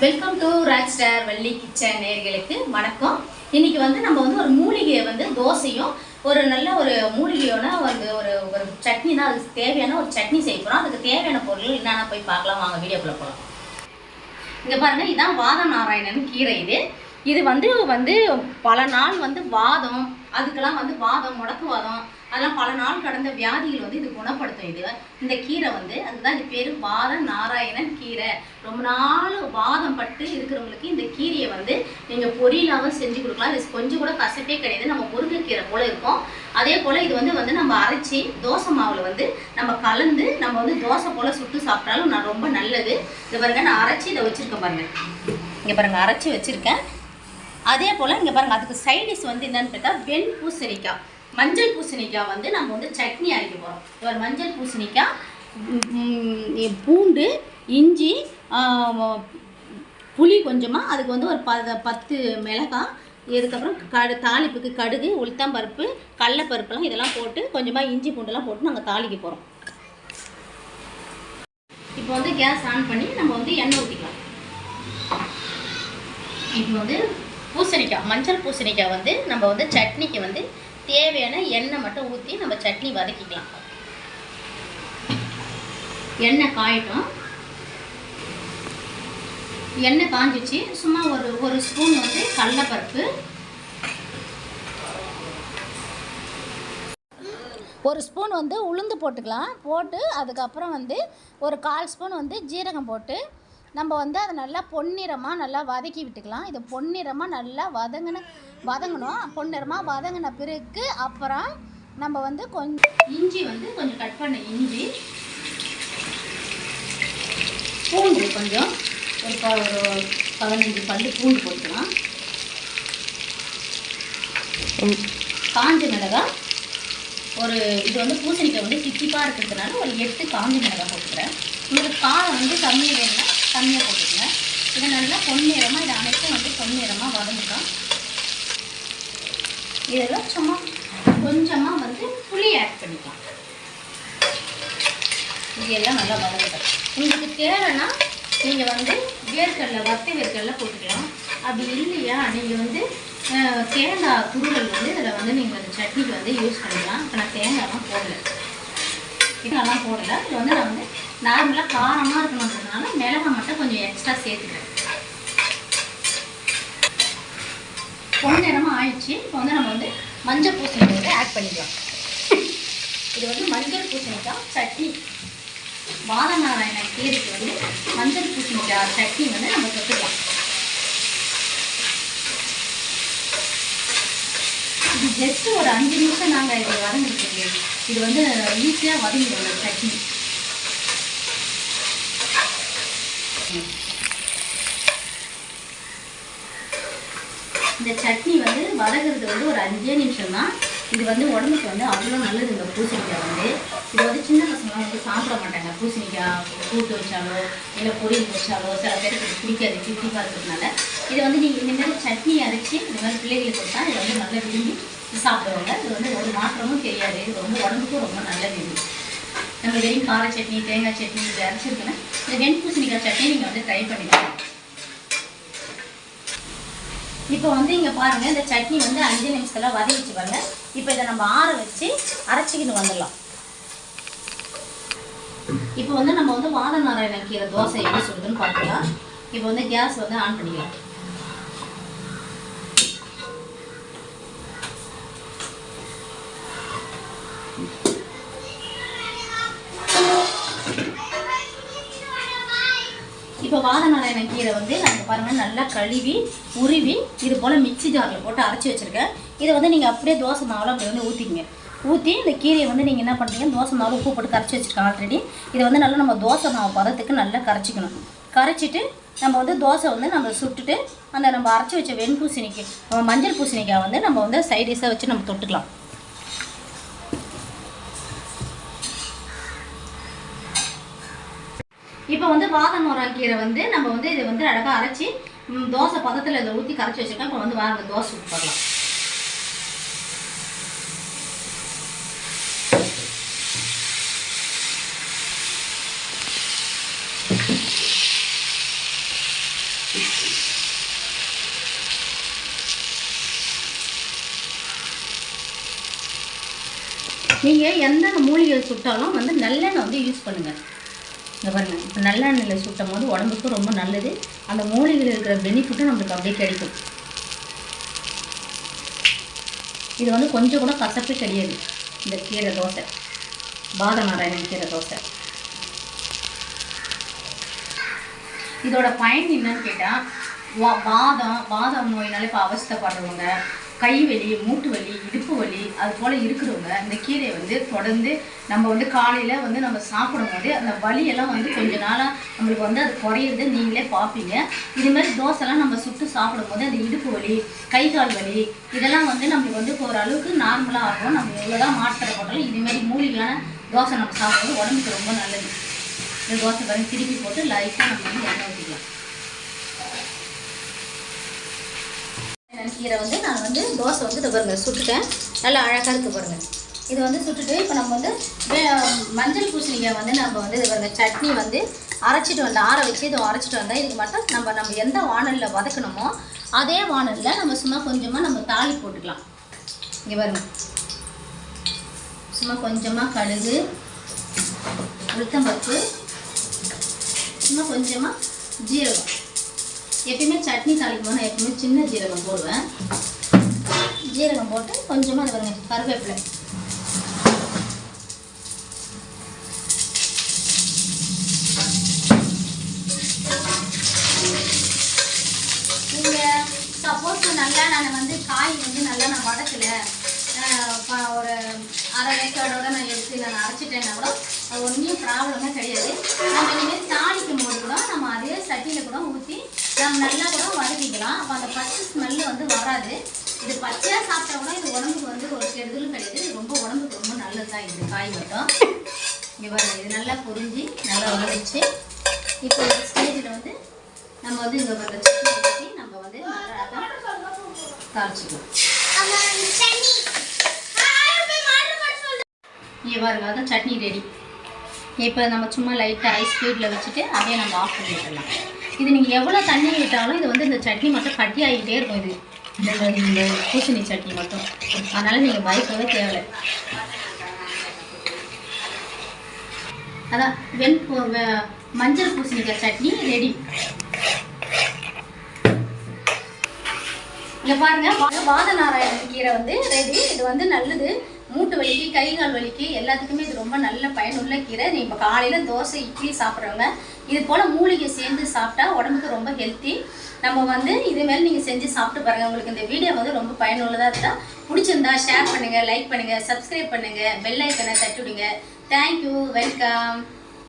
Welcome to rock star Valli kitchen நேயர்களுக்கு வணக்கம். இன்னைக்கு நம்ம ஒரு மூலிகையை தோசையும் ஒரு நல்ல ஒரு மூலிகையோட ஒரு ஒரு சட்னி தான். அதுக்கு தேவையான ஒரு சட்னி செய்ய போகிறோம். அதுக்கு தேவையான பொருள் என்னென்ன போய் பார்க்கலாம் வாங்க, வீடியோக்குள்ளே போகலாம். இங்கே பாருங்கள், இதுதான் வாத நாராயணன் கீரை. இது பல நாள் வாதம், அதுக்கெல்லாம் வாதம், முடக்குவாதம், அதெல்லாம் பல நாள் கடந்த வியாதிகள் இது குணப்படுத்தும். இந்த கீரை அதுதான் இது பேர் வாத நாராயணன் கீரை. ரொம்ப நாள் வாதம் பட்டு இருக்கிறவங்களுக்கு இந்த கீரையை நீங்கள் பொரியலாகவும் செஞ்சு கொடுக்கலாம். இது கொஞ்சம் கூட கசப்பே கிடையாது. நம்ம முருங்கைக்கீரை போல் இருக்கும். அதே போல் இது நம்ம அரைச்சி தோசை மாவில் நம்ம கலந்து நம்ம தோசை போல் சுட்டு சாப்பிட்டாலும் ரொம்ப நல்லது. இது பாருங்கள், நான் அரைச்சி இதை வச்சுருக்கேன் பாருங்கள். இங்கே பாருங்கள், அரைச்சி வச்சுருக்கேன். அதே போல் இங்கே பாருங்கள், அதுக்கு சைடிஷ் என்னன்னு பார்த்தா வெண் பூசணிக்காய், மஞ்சள் பூசணிக்காய் நம்ம சட்னி அரைக்க போகிறோம். ஒரு மஞ்சள் பூசணிக்காய், பூண்டு, இஞ்சி, புளி கொஞ்சமாக, அதுக்கு ஒரு 10 மிளகாய், இதுக்கப்புறம் தாளிப்புக்கு கடுகு, உளுத்தம்பருப்பு, கடலைப்பருப்புலாம் இதெல்லாம் போட்டு கொஞ்சமாக இஞ்சி பூண்டெல்லாம் போட்டு நாங்கள் தாளிக்க போகிறோம். இப்போ கேஸ் ஆன் பண்ணி நம்ம எண்ணெய் ஊற்றிக்கலாம். இப்போ பூசணிக்காய், மஞ்சள் பூசணிக்காய் நம்ம சட்னிக்கு தேவையான எண்ணெய் மட்டும் ஊற்றி நம்ம சட்னி வதக்கிக்கலாம். எண்ணெய் காயட்டும். எண்ணெய் காஞ்சிச்சு. சும்மா ஒரு ஸ்பூன் கடலைப்பருப்பு, ஒரு ஸ்பூன் உளுந்து போட்டுக்கலாம். போட்டு அதுக்கப்புறம் ஒரு 1/4 ஸ்பூன் ஜீரகம் போட்டு நம்ம அதை நல்லா பொன்னிறமாக நல்லா வதக்கி விட்டுக்கலாம். இது பொன்னிறமாக நல்லா வதங்கணும். பொன்னிறமாக வதங்கின பிறகு அப்புறம் நம்ம கொஞ்சம் இஞ்சி கொஞ்சம் கட் பண்ண இஞ்சி, பூண்டு கொஞ்சம் ஒரு 15 பல்லு பூண்டு போட்டுக்கலாம். காஞ்ச மிளகாய் இது பூசணிக்காய் தித்திப்பாக இருக்கிறதுனால ஒரு 8 காஞ்ச மிளகாய் போட்டுக்கிறேன். உங்களுக்கு காரம் கம்மியாக வேணும்னா கம்மியாக போட்டுக்கலாம். இதை நல்லா பொன்னிறமாக, இதை அனைத்தும் பொன்னிறமாக வதங்கிட்டோம். இதெல்லாம் சும்மா கொஞ்சமாக புளி ஆட் பண்ணிக்கலாம். இதெல்லாம் நல்லா வதங்கிட்டோம். உங்களுக்கு தேவைன்னா நீங்கள் வேர்க்கடலை, வத்த வேர்க்கடலை போட்டுக்கலாம். அப்படி இல்லையா நீங்கள் தேங்காய் துருவல் இதில் நீங்கள் அந்த சட்னிக்கு யூஸ் பண்ணிக்கலாம். இப்போ நான் தேங்காய்லாம் போடலை, இதெல்லாம் போடலை. இது நான் நார்மலாக காரமாக இருக்கணுன்றதுனால மிளகாய் மட்டும் கொஞ்சம் எக்ஸ்ட்ரா சேர்த்துக்கிறேன். பொன்னிறமாக ஆயிடுச்சு. இப்போ நம்ம மஞ்சள் பூசணிக்காய் ஆட் பண்ணிக்கலாம். இது மஞ்சள் பூசணிக்காய் சட்னி, வாத நாராயணன் கீரைக்கு மஞ்சள் பூசணிக்காய் சட்னி நம்ம தொட்டுக்கலாம். இது ஜஸ்ட்டு ஒரு 5 நிமிஷம் நாங்கள் இது வதங்கிட்டு. இது ஈஸியாக வதங்கிடும் சட்னி. இந்த சட்னி வதகிறது ஒரு 5 நிமிஷம் தான். இது உடம்புக்கு அவ்வளோ நல்லது. இந்த பூசணிக்காய் இது சின்ன பசங்களாம் சாப்பிட மாட்டாங்க. பூசணிக்காய் கூட்டு வச்சாலோ இல்லை பொரியல் வச்சாலோ சில பேருக்கு பிடிக்காது, திட்டிப்பாக இருக்கிறதுனால. இது நீங்கள் இந்த மாதிரி சட்னி அரைச்சி இந்த மாதிரி பிள்ளைகளுக்கு கொடுத்தா இதை நல்லா விரும்பி சாப்பிடுவாங்க. இது ஒரு மாற்றமும் தெரியாது. இது உடம்புக்கும் ரொம்ப நல்லது. நம்ம வெறும் கார சட்னி, தேங்காய் சட்னி இது அரைச்சிருக்குன்னா இந்த வெண் பூசணிக்காய் சட்னி நீங்கள் ட்ரை பண்ணிக்கலாம். இப்போ இங்கே பாருங்கள், இந்த சட்னி 5 நிமிஷத்தில் வதக்கிச்சு பாருங்கள். இப்போ இதை நம்ம ஆற வச்சு அரைச்சிக்கிட்டு வந்துடலாம். இப்போ நம்ம வாத நாராயணன் கீரை தோசை எப்படி சொல்லுதுன்னு பார்த்துக்கலாம். இப்போ கேஸ் ஆன் பண்ணிக்கலாம். இப்போ வாத நாராயணன் கீரை நாங்கள் பாருங்கள் நல்லா கழுவி உருவி இது போல் மிக்சி ஜாரில் போட்டு அரைச்சி வச்சுருக்கேன். இதை நீங்கள் அப்படியே தோசை மாவில் அப்படி ஊற்றிங்க. ஊற்றி இந்த கீரையை நீங்கள் என்ன பண்ணுறீங்க, தோசை மாவில் உப்பு போட்டு கரைச்சி வச்சுருக்கேன் ஆல்ரெடி. இதை நல்லா நம்ம தோசை மாவு பதத்துக்கு நல்லா கரைச்சிக்கணும். கரைச்சிட்டு நம்ம தோசை நம்ம சுட்டுட்டு அந்த நம்ம அரைச்சி வச்ச வெண் பூசணிக்காய், மஞ்சள் பூசணிக்காய் நம்ம சைடிஷாக வச்சு நம்ம தொட்டுக்கலாம். இப்போ வாத நாராயணன் கீரை நம்ம இதை அழகாக அரைச்சி தோசை பதத்தில் இதை ஊற்றி கரைச்சி வச்சுருக்கேன். இப்போ வாங்க தோசை சுட்டு பார்க்கலாம். நீங்கள் எந்த மூலிகை சுட்டாலும் வந்து நல்லெண்ணெய் வந்து யூஸ் பண்ணுங்கள். இங்கே பாருங்கள், இப்போ நல்லெண்ணெயில் சுட்டும் போது உடம்புக்கு ரொம்ப நல்லது. அந்த மூலிகையில் இருக்கிற பெனிஃபிட்டும் நம்மளுக்கு அப்படியே கிடைக்கும். இது வந்து கொஞ்சம் கூட கசப்பு கிடையாது. இந்த கீரை தோசை, பாதநாராயணன் கீரை தோசை. இதோட பயன் என்னன்னு கேட்டால், வாதம் நோயினால இப்போ அவஸ்தைப்படுறவங்க, கை வலி, மூட்டு வலி, இடுப்பு வலி அது போல் இருக்கிறவங்க இந்த கீரையை வந்து தொடர்ந்து நம்ம வந்து காலையில் வந்து நம்ம சாப்பிடும் போது அந்த வலியெல்லாம் வந்து கொஞ்ச நாளாக நம்மளுக்கு வந்து அது குறையிறது நீங்களே பார்ப்பீங்க. இதுமாதிரி தோசைலாம் நம்ம சுட்டு சாப்பிடும் போது அந்த இடுப்பு வலி, கை கால் வலி இதெல்லாம் வந்து நம்மளுக்கு வந்து ஓரளவுக்கு நார்மலாக ஆகும். நம்ம எவ்வளோதான் மாத்திரை போட்டாலும் இதுமாரி மூலிகையான தோசை நம்ம சாப்பிடும்போது உடம்புக்கு ரொம்ப நல்லது. இந்த தோசை பாருங்க, திருப்பி போட்டு லைட்டாக நம்ம வந்து எண்ணெய் ஊற்றிக்கலாம். கீரை வந்து நான் வந்து தோசை வந்து இதை பாருங்கள் சுட்டுட்டேன். நல்லா அழகாக இருக்குது பாருங்கள். இது வந்து சுட்டுட்டு இப்போ நம்ம வந்து மஞ்சள் பூசணிக்காய் வந்து நம்ம வந்து இது பாருங்கள் சட்னி வந்து அரைச்சிட்டு வந்தேன். ஆற வச்சு இதை அரைச்சிட்டு வந்தேன். இதுக்கு மட்டும் நம்ம எந்த வானலில் வதக்கணுமோ அதே வானலில் நம்ம சும்மா கொஞ்சமாக நம்ம தாளி போட்டுக்கலாம். இங்கே பாருங்கள், சும்மா கொஞ்சமாக கடுகு, உளுத்தம்பருப்பு, சும்மா கொஞ்சமாக ஜீரகம். எப்பயுமே சட்னி தாளிக்கும் போது நான் எப்பயுமே சின்ன ஜீரகம் போடுவேன். ஜீரகம் போட்டு கொஞ்சமாக அது பாருங்க கருவேப்பிலை, நீங்கள் சப்போஸ் நல்லா நான் வந்து காய் வந்து நல்லா நான் வதக்கலை, ஒரு அரை வேக்காடோட நான் எடுத்து நான் அரைச்சிட்டேன்னா கூட அது ஒன்றும் ப்ராப்ளமே கிடையாது. நம்ம இனிமேல் தாளிக்கும் போது கூட நம்ம அதே சட்டியில் கூட ஊற்றி நம்ம நல்லா கூட வதக்கிக்கலாம். அப்போ அந்த பச்சை ஸ்மெல்லு வந்து வராது. இது பச்சையாக சாப்பிட்டா கூட இது உடம்புக்கு வந்து ஒரு கெடுதலும் கிடையாது. இது ரொம்ப உடம்புக்கு ரொம்ப நல்லது தான் இது காய் மட்டும். இங்கே பாருங்க, இது நல்லா பொரிஞ்சு நல்லா வதச்சு இப்போ இந்த ஸ்டேஜில் வந்து நம்ம வந்து இங்கே வர சட்னி ஊற்றி நம்ம வந்து நல்லா தாளிச்சிக்கலாம். இங்கே பாருங்க, அதான் சட்னி ரெடி. இப்போ நம்ம சும்மா லைட்டாக ஐஸ் ஸ்பீடில் வச்சுட்டு அப்படியே நம்ம ஆஃப் பண்ணி விட்டுடலாம். இது நீங்கள் எவ்வளோ தண்ணி விட்டாலும் இது வந்து இந்த சட்னி மட்டும் கட்டி ஆகிட்டே இருக்கும். இது இந்த பூசணி சட்னி மட்டும், அதனால் நீங்கள் பயப்படவே தேவை. அதான் மஞ்சள் பூசணிக்காய் சட்னி ரெடி. இங்கே பாருங்கள், பாதநாராயணன் கீரை வந்து ரெடி. இது வந்து நல்லது, மூட்டு வலிக்கு, கை கால் வலிக்கு எல்லாத்துக்குமே இது ரொம்ப நல்ல பயனுள்ள கீரை. நீங்கள் இப்போ காலையில் தோசை, இட்லி சாப்பிட்றவங்க இது போல் மூலிகை சேர்ந்து சாப்பிட்டா உடம்புக்கு ரொம்ப ஹெல்த்தி. நம்ம வந்து இதுமாரி நீங்கள் செஞ்சு சாப்பிட்டு பாருங்கள். உங்களுக்கு இந்த வீடியோ வந்து ரொம்ப பயனுள்ளதாக இருந்தால் பிடிச்சிருந்தா ஷேர் பண்ணுங்கள், லைக் பண்ணுங்கள், சப்ஸ்கிரைப் பண்ணுங்கள், பெல் ஐக்கனை தட்டி விடுங்க. Thank you, welcome.